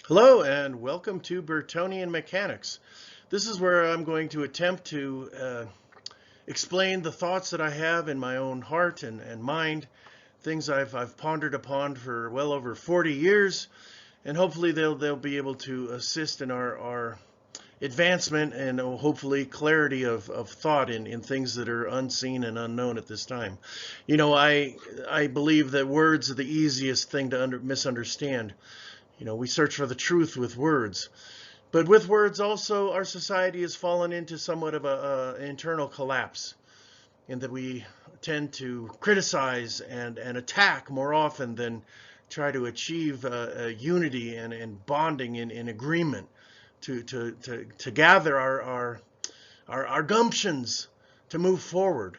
Hello and welcome to Bertonian Mechanics. This is where I'm going to attempt to explain the thoughts that I have in my own heart and mind, things I've pondered upon for well over 40 years, and hopefully they'll be able to assist in our advancement and hopefully clarity of thought in things that are unseen and unknown at this time. I believe that words are the easiest thing to misunderstand. We search for the truth with words. But with words also, our society has fallen into somewhat of an internal collapse in that we tend to criticize and attack more often than try to achieve unity and bonding in agreement to gather our gumptions to move forward.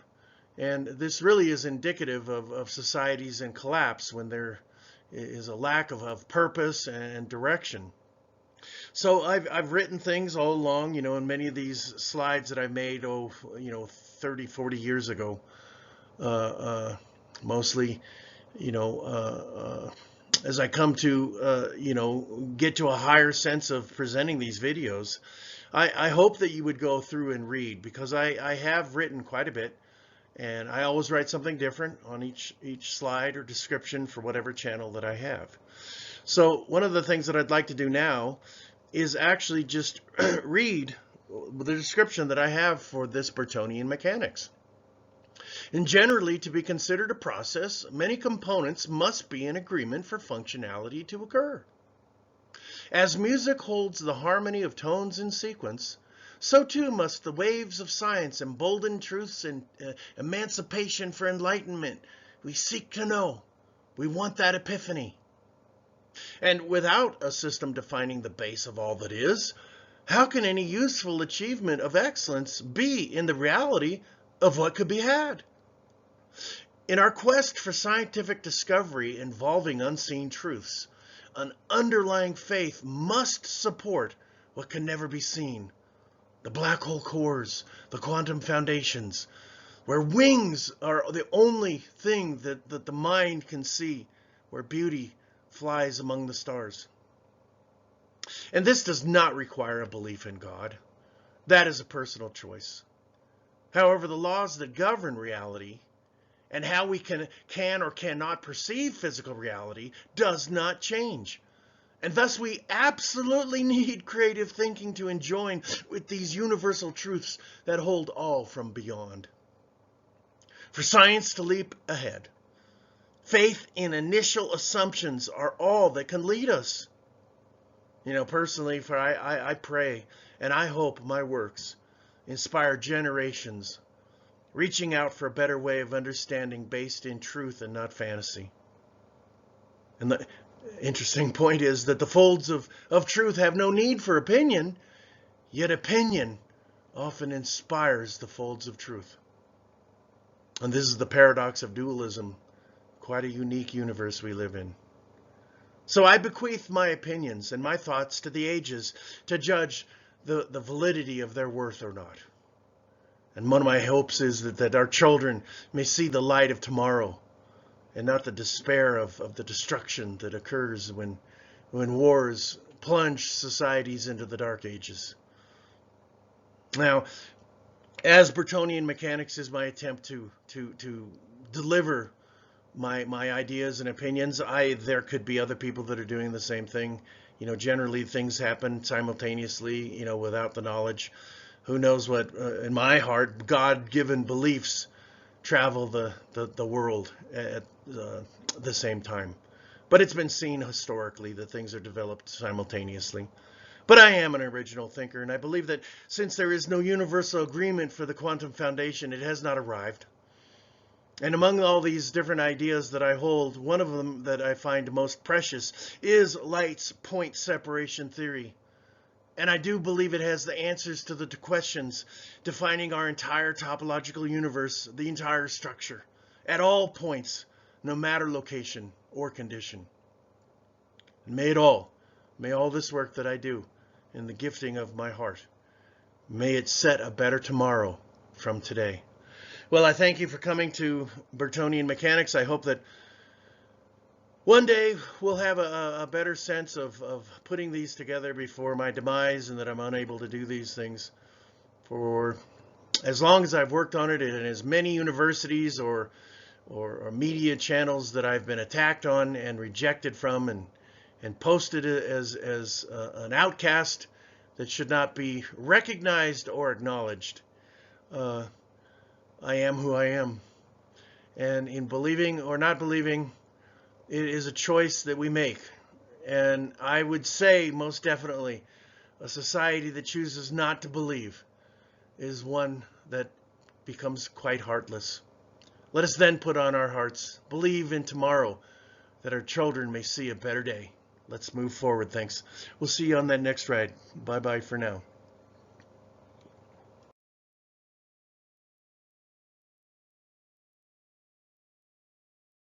And this really is indicative of societies in collapse when there is a lack of purpose and direction. So I've written things all along, in many of these slides that I made, 30, 40 years ago, uh, uh, mostly, as I come to, get to a higher sense of presenting these videos, I hope that you would go through and read because I have written quite a bit. And I always write something different on each slide or description for whatever channel that I have. So one of the things that I'd like to do now is actually just read the description that I have for this Bertonian mechanics. And generally, to be considered a process, many components must be in agreement for functionality to occur. As music holds the harmony of tones in sequence, so too must the waves of science embolden truths and emancipation for enlightenment. We seek to know. We want that epiphany. And without a system defining the base of all that is, how can any useful achievement of excellence be in the reality of what could be had? In our quest for scientific discovery involving unseen truths, an underlying faith must support what can never be seen. The black hole cores, the quantum foundations, where wings are the only thing that the mind can see, where beauty flies among the stars. And this does not require a belief in God. That is a personal choice. However, the laws that govern reality and how we can or cannot perceive physical reality does not change. And thus we absolutely need creative thinking to enjoin with these universal truths that hold all from beyond. For science to leap ahead, faith in initial assumptions are all that can lead us. Personally, for I pray and I hope my works inspire generations, reaching out for a better way of understanding based in truth and not fantasy. And the interesting point is that the folds of truth have no need for opinion, yet opinion often inspires the folds of truth. And this is the paradox of dualism, quite a unique universe we live in. So I bequeath my opinions and my thoughts to the ages to judge the validity of their worth or not. And one of my hopes is that our children may see the light of tomorrow and not the despair of the destruction that occurs when wars plunge societies into the dark ages. Now, as Bertonian mechanics is my attempt to deliver my ideas and opinions, there could be other people that are doing the same thing. Generally things happen simultaneously, without the knowledge. Who knows what, in my heart, God-given beliefs travel the world at the same time. But it's been seen historically that things are developed simultaneously. But I am an original thinker, and I believe that since there is no universal agreement for the quantum foundation, it has not arrived. And among all these different ideas that I hold, one of them that I find most precious is light's point separation theory. And I do believe it has the answers to the questions defining our entire topological universe, the entire structure, at all points, no matter location or condition. And may all this work that I do in the gifting of my heart, may it set a better tomorrow from today. Well, I thank you for coming to Bertonian Mechanics. I hope that One day we'll have a better sense of putting these together before my demise, and that I'm unable to do these things. For as long as I've worked on it, in as many universities or media channels that I've been attacked on and rejected from, and posted as an outcast that should not be recognized or acknowledged, I am who I am. And in believing or not believing, it is a choice that we make. And I would say, most definitely, a society that chooses not to believe is one that becomes quite heartless. Let us then put on our hearts, believe in tomorrow, that our children may see a better day. Let's move forward. Thanks. We'll see you on that next ride. Bye-bye for now.